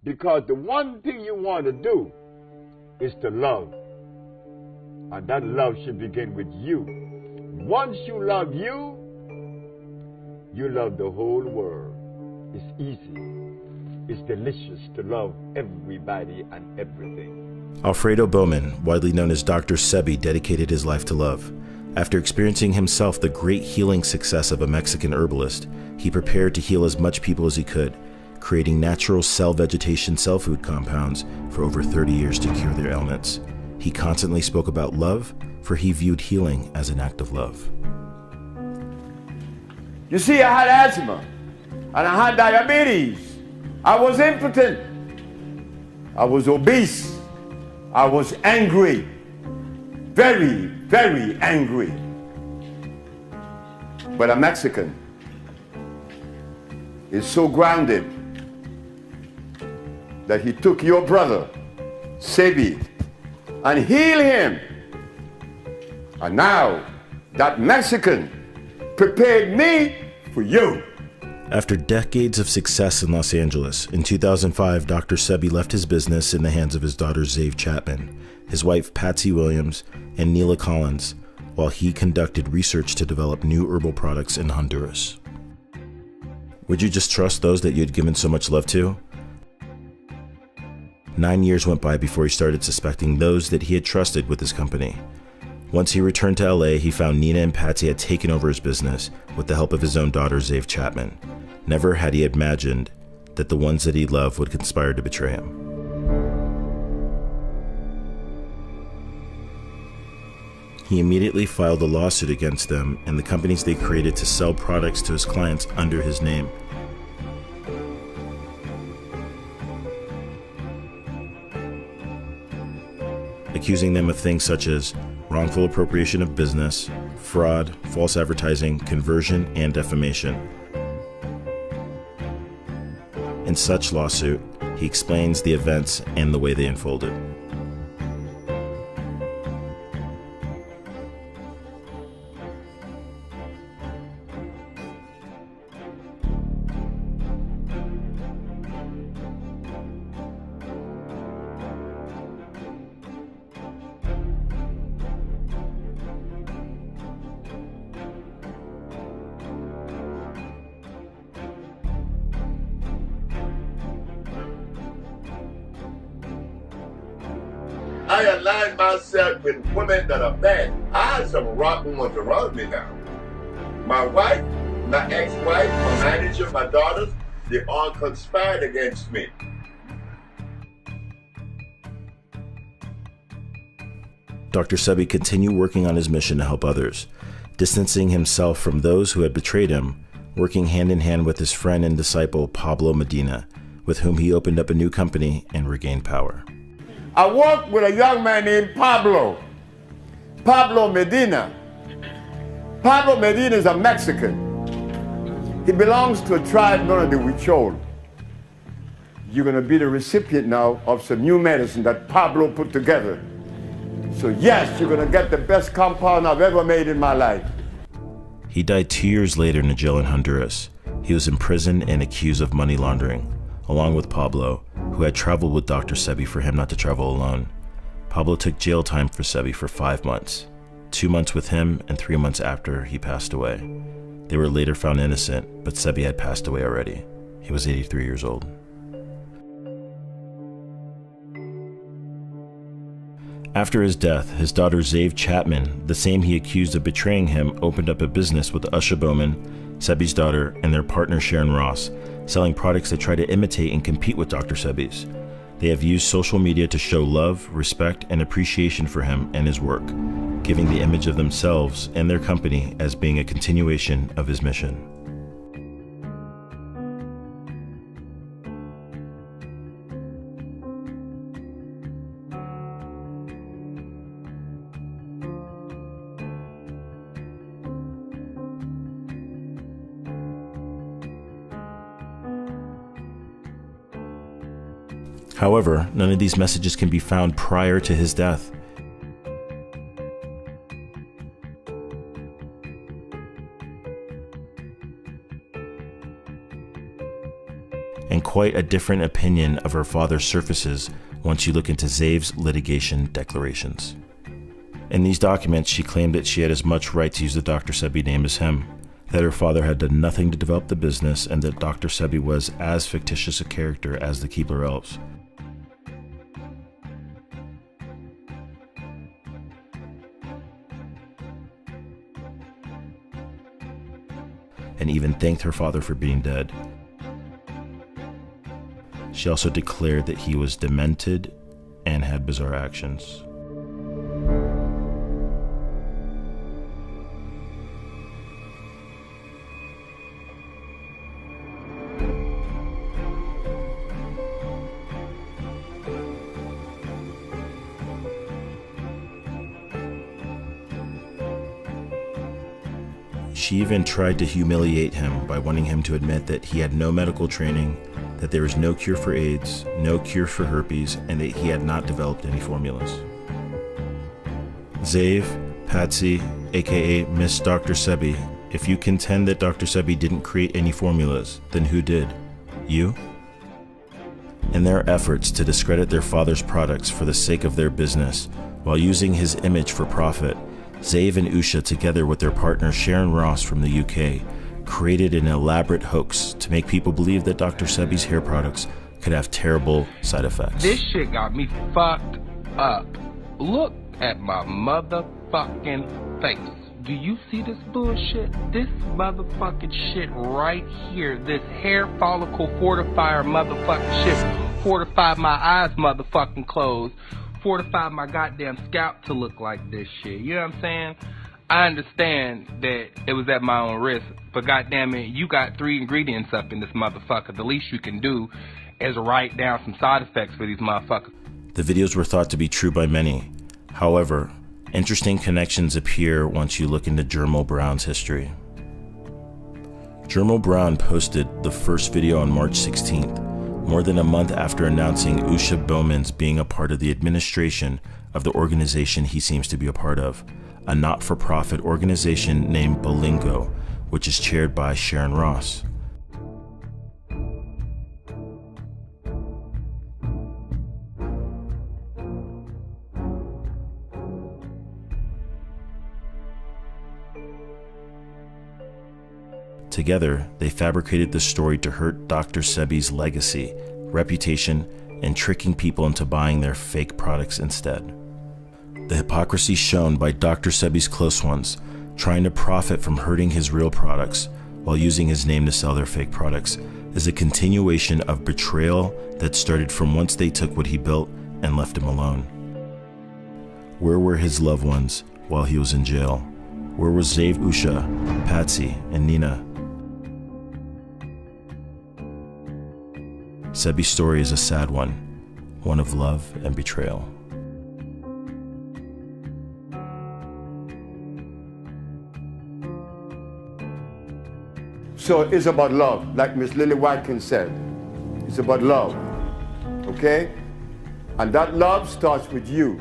Because the one thing you want to do is to love. And that love should begin with you. Once you love you, you love the whole world. It's easy. It's delicious to love everybody and everything. Alfredo Bowman, widely known as Dr. Sebi, dedicated his life to love. After experiencing himself the great healing success of a Mexican herbalist, he prepared to heal as much people as he could, creating natural cell vegetation cell food compounds for over 30 years to cure their ailments. He constantly spoke about love, for he viewed healing as an act of love. You see, I had asthma, and I had diabetes. I was impotent. I was obese. I was angry. Very, very angry. But a Mexican is so grounded that he took your brother, Sebi, and healed him. And now, that Mexican prepared me for you. After decades of success in Los Angeles, in 2005, Dr. Sebi left his business in the hands of his daughter, Zave Chapman, his wife, Patsy Williams, and Neela Collins, while he conducted research to develop new herbal products in Honduras. Would you just trust those that you had given so much love to? 9 years went by before he started suspecting those that he had trusted with his company. Once he returned to LA, he found Nina and Patsy had taken over his business with the help of his own daughter, Zave Chapman. Never had he imagined that the ones that he loved would conspire to betray him. He immediately filed a lawsuit against them and the companies they created to sell products to his clients under his name. Accusing them of things such as wrongful appropriation of business, fraud, false advertising, conversion, and defamation. In such lawsuit, he explains the events and the way they unfolded. I align myself with women that are bad. I have some rotten ones around me now. My wife, my ex-wife, my manager, my daughters, they all conspired against me. Dr. Sebi continued working on his mission to help others, distancing himself from those who had betrayed him, working hand in hand with his friend and disciple Pablo Medina, with whom he opened up a new company and regained power. I worked with a young man named Pablo Medina. Pablo Medina is a Mexican. He belongs to a tribe known as the Huichol. You're going to be the recipient now of some new medicine that Pablo put together. So yes, you're going to get the best compound I've ever made in my life. He died 2 years later in a jail in Honduras. He was imprisoned and accused of money laundering, along with Pablo, who had traveled with Dr. Sebi for him not to travel alone. Pablo took jail time for Sebi for 5 months, 2 months with him and 3 months after he passed away. They were later found innocent, but Sebi had passed away already. He was 83 years old. After his death, his daughter Zave Chapman, the same he accused of betraying him, opened up a business with Usha Bowman, Sebi's daughter, and their partner Sharon Ross, selling products that try to imitate and compete with Dr. Sebi's. They have used social media to show love, respect, and appreciation for him and his work, giving the image of themselves and their company as being a continuation of his mission. However, none of these messages can be found prior to his death. And quite a different opinion of her father surfaces once you look into Zave's litigation declarations. In these documents, she claimed that she had as much right to use the Dr. Sebi name as him, that her father had done nothing to develop the business, and that Dr. Sebi was as fictitious a character as the Keebler elves. And even thanked her father for being dead. She also declared that he was demented and had bizarre actions. She even tried to humiliate him by wanting him to admit that he had no medical training, that there was no cure for AIDS, no cure for herpes, and that he had not developed any formulas. Zave, Patsy, aka Miss Dr. Sebi, if you contend that Dr. Sebi didn't create any formulas, then who did? You? In their efforts to discredit their father's products for the sake of their business, while using his image for profit, Zave and Usha, together with their partner Sharon Ross from the UK, created an elaborate hoax to make people believe that Dr. Sebi's hair products could have terrible side effects. This shit got me fucked up. Look at my motherfucking face. Do you see this bullshit? This motherfucking shit right here. This hair follicle fortifier motherfucking shit. Fortified my eyes motherfucking closed. Fortify my goddamn scalp to look like this shit. You know what I'm saying? I understand that it was at my own risk, but goddamn it, you got 3 ingredients up in this motherfucker. The least you can do is write down some side effects for these motherfuckers. The videos were thought to be true by many. However, interesting connections appear once you look into Jermel Brown's history. Jermel Brown posted the first video on March 16th, more than a month after announcing Usha Bowman's being a part of the administration of the organization he seems to be a part of, a not-for-profit organization named Bolingo, which is chaired by Sharon Ross. Together, they fabricated the story to hurt Dr. Sebi's legacy, reputation, and tricking people into buying their fake products instead. The hypocrisy shown by Dr. Sebi's close ones, trying to profit from hurting his real products while using his name to sell their fake products, is a continuation of betrayal that started from once they took what he built and left him alone. Where were his loved ones while he was in jail? Where was Zave, Usha, Patsy, and Nina? Sebi's story is a sad one of love and betrayal. So it's about love, like Miss Lily Watkins said. It's about love, okay? And that love starts with you.